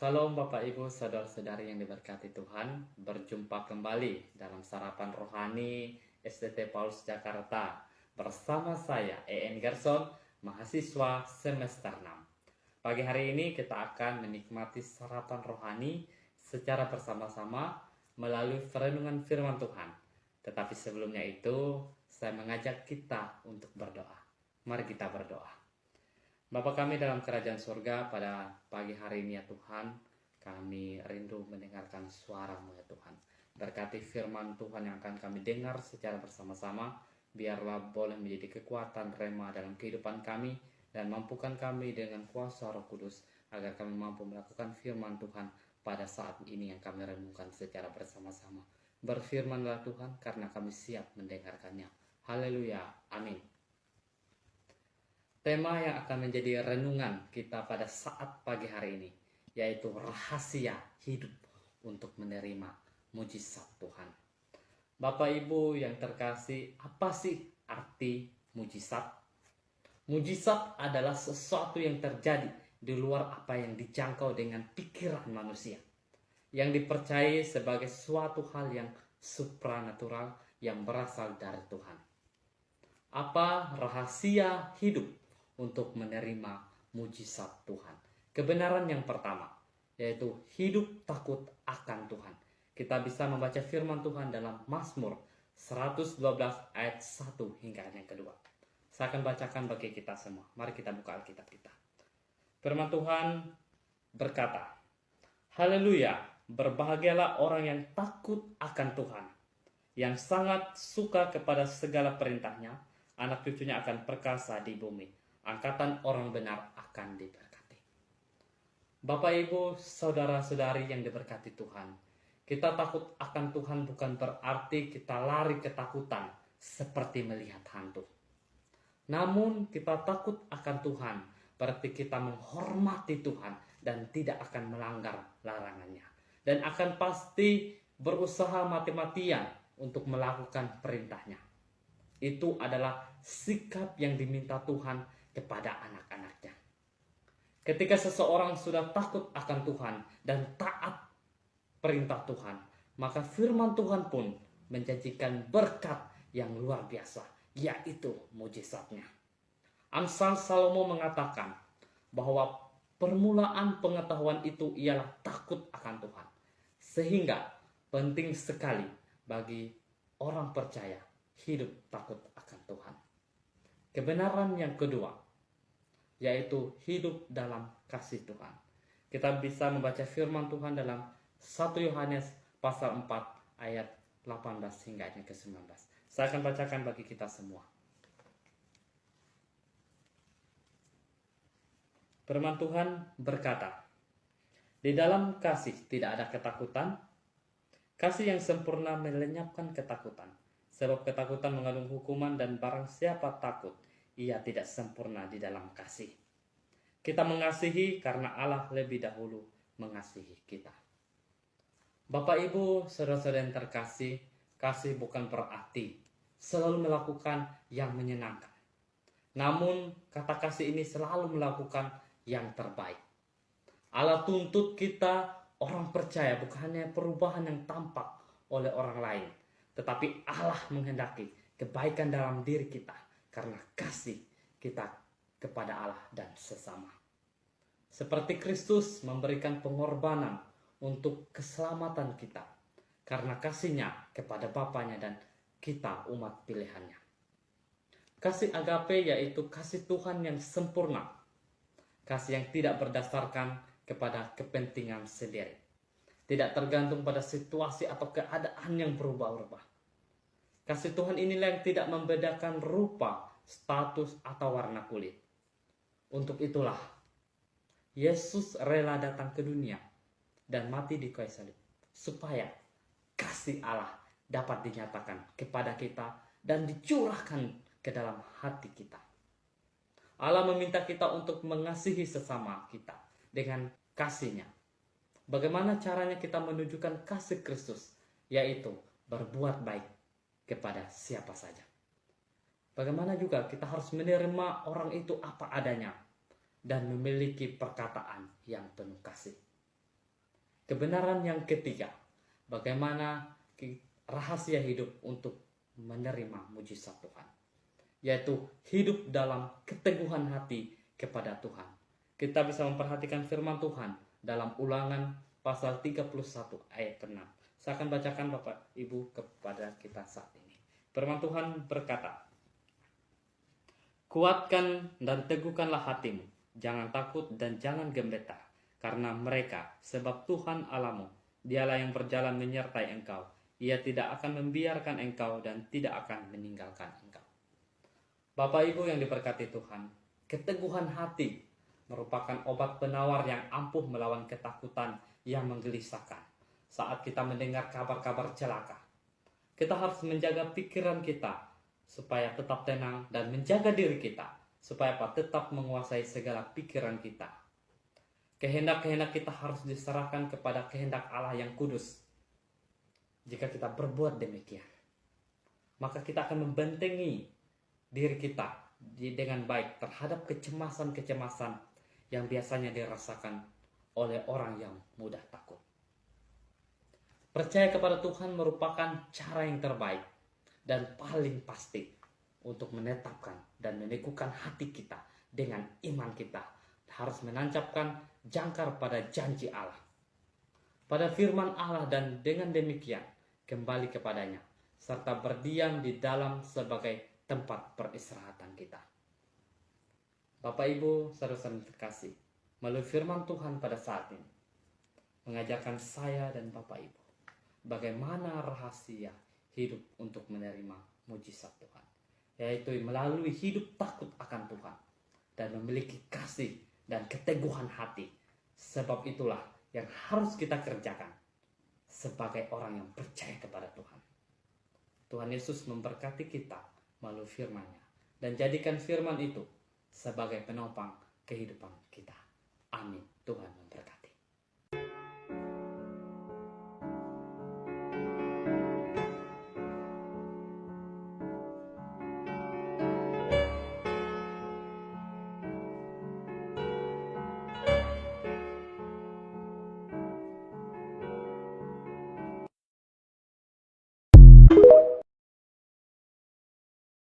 Salam Bapak Ibu Saudara-saudari yang diberkati Tuhan. Berjumpa kembali dalam sarapan rohani STT Paulus Jakarta bersama saya EN Gerson, mahasiswa semester 6. Pagi hari ini kita akan menikmati sarapan rohani secara bersama-sama melalui perenungan firman Tuhan. Tetapi sebelumnya itu saya mengajak kita untuk berdoa. Mari kita berdoa. Bapa kami dalam kerajaan surga, pada pagi hari ini ya Tuhan, kami rindu mendengarkan suara-Mu ya Tuhan. Berkati firman Tuhan yang akan kami dengar secara bersama-sama, biarlah boleh menjadi kekuatan rema dalam kehidupan kami, dan mampukan kami dengan kuasa Roh Kudus, agar kami mampu melakukan firman Tuhan pada saat ini yang kami renungkan secara bersama-sama. Berfirmanlah Tuhan, karena kami siap mendengarkannya. Haleluya, amin. Tema yang akan menjadi renungan kita pada saat pagi hari ini, yaitu rahasia hidup untuk menerima mujizat Tuhan. Bapak Ibu yang terkasih, apa sih arti mujizat? Mujizat adalah sesuatu yang terjadi di luar apa yang dijangkau dengan pikiran manusia, yang dipercayai sebagai suatu hal yang supranatural yang berasal dari Tuhan. Apa rahasia hidup untuk menerima mujizat Tuhan? Kebenaran yang pertama, yaitu hidup takut akan Tuhan. Kita bisa membaca firman Tuhan dalam Mazmur 112 ayat 1 hingga ayat yang kedua. Saya akan bacakan bagi kita semua. Mari kita buka Alkitab kita. Firman Tuhan berkata, Haleluya, berbahagialah orang yang takut akan Tuhan, yang sangat suka kepada segala perintahnya. Anak cucunya akan perkasa di bumi, angkatan orang benar akan diberkati. Bapak Ibu, saudara-saudari yang diberkati Tuhan, kita takut akan Tuhan bukan berarti kita lari ketakutan seperti melihat hantu. Namun kita takut akan Tuhan berarti kita menghormati Tuhan dan tidak akan melanggar larangannya, dan akan pasti berusaha mati-matian untuk melakukan perintahnya. Itu adalah sikap yang diminta Tuhan kepada anak-anaknya. Ketika seseorang sudah takut akan Tuhan dan taat perintah Tuhan, maka firman Tuhan pun menjanjikan berkat yang luar biasa, yaitu mujizatnya. Amsal Salomo mengatakan bahwa permulaan pengetahuan itu ialah takut akan Tuhan. Sehingga penting sekali bagi orang percaya hidup takut akan Tuhan. Kebenaran yang kedua, yaitu hidup dalam kasih Tuhan. Kita bisa membaca firman Tuhan dalam 1 Yohanes pasal 4 ayat 18 hingga ayat ke-19. Saya akan bacakan bagi kita semua. Firman Tuhan berkata, di dalam kasih tidak ada ketakutan. Kasih yang sempurna melenyapkan ketakutan, sebab ketakutan mengandung hukuman, dan barang siapa takut, ia tidak sempurna di dalam kasih. Kita mengasihi karena Allah lebih dahulu mengasihi kita. Bapak Ibu, saudara-saudara yang terkasih, kasih bukan berarti selalu melakukan yang menyenangkan. Namun kata kasih ini selalu melakukan yang terbaik. Allah tuntut kita orang percaya bukan hanya perubahan yang tampak oleh orang lain, tetapi Allah menghendaki kebaikan dalam diri kita karena kasih kita kepada Allah dan sesama. Seperti Kristus memberikan pengorbanan untuk keselamatan kita karena kasihnya kepada Bapaknya dan kita umat pilihannya. Kasih agape yaitu kasih Tuhan yang sempurna. Kasih yang tidak berdasarkan kepada kepentingan sendiri. Tidak tergantung pada situasi atau keadaan yang berubah-ubah. Kasih Tuhan inilah yang tidak membedakan rupa, status, atau warna kulit. Untuk itulah, Yesus rela datang ke dunia dan mati di kayu salib, supaya kasih Allah dapat dinyatakan kepada kita dan dicurahkan ke dalam hati kita. Allah meminta kita untuk mengasihi sesama kita dengan kasih-Nya. Bagaimana caranya kita menunjukkan kasih Kristus? Yaitu berbuat baik kepada siapa saja. Bagaimana juga kita harus menerima orang itu apa adanya dan memiliki perkataan yang penuh kasih. Kebenaran yang ketiga, bagaimana rahasia hidup untuk menerima mujizat Tuhan, yaitu hidup dalam keteguhan hati kepada Tuhan. Kita bisa memperhatikan firman Tuhan dalam Ulangan pasal 31 ayat 6. Saya akan bacakan Bapak Ibu kepada kita saat ini. Firman Tuhan berkata, "Kuatkan dan teguhkanlah hatimu, jangan takut dan jangan gemetar, karena mereka, sebab Tuhan Allahmu, Dialah yang berjalan menyertai engkau. Ia tidak akan membiarkan engkau dan tidak akan meninggalkan engkau." Bapak Ibu yang diberkati Tuhan, keteguhan hati merupakan obat penawar yang ampuh melawan ketakutan yang menggelisahkan saat kita mendengar kabar-kabar celaka. Kita harus menjaga pikiran kita supaya tetap tenang dan menjaga diri kita supaya tetap menguasai segala pikiran kita. Kehendak-kehendak kita harus diserahkan kepada kehendak Allah yang kudus. Jika kita berbuat demikian, maka kita akan membentengi diri kita dengan baik terhadap kecemasan-kecemasan yang biasanya dirasakan oleh orang yang mudah takut. Percaya kepada Tuhan merupakan cara yang terbaik dan paling pasti untuk menetapkan dan meneguhkan hati kita dengan iman kita. Harus menancapkan jangkar pada janji Allah, pada firman Allah, dan dengan demikian kembali kepadanya serta berdiam di dalam sebagai tempat peristirahatan kita. Bapak Ibu saudara-saudara terkasih, melalui firman Tuhan pada saat ini mengajarkan saya dan Bapak Ibu bagaimana rahasia hidup untuk menerima mujizat Tuhan, yaitu melalui hidup takut akan Tuhan dan memiliki kasih dan keteguhan hati. Sebab itulah yang harus kita kerjakan sebagai orang yang percaya kepada Tuhan. Tuhan Yesus memberkati kita melalui firman-Nya dan jadikan firman itu sebagai penopang kehidupan kita.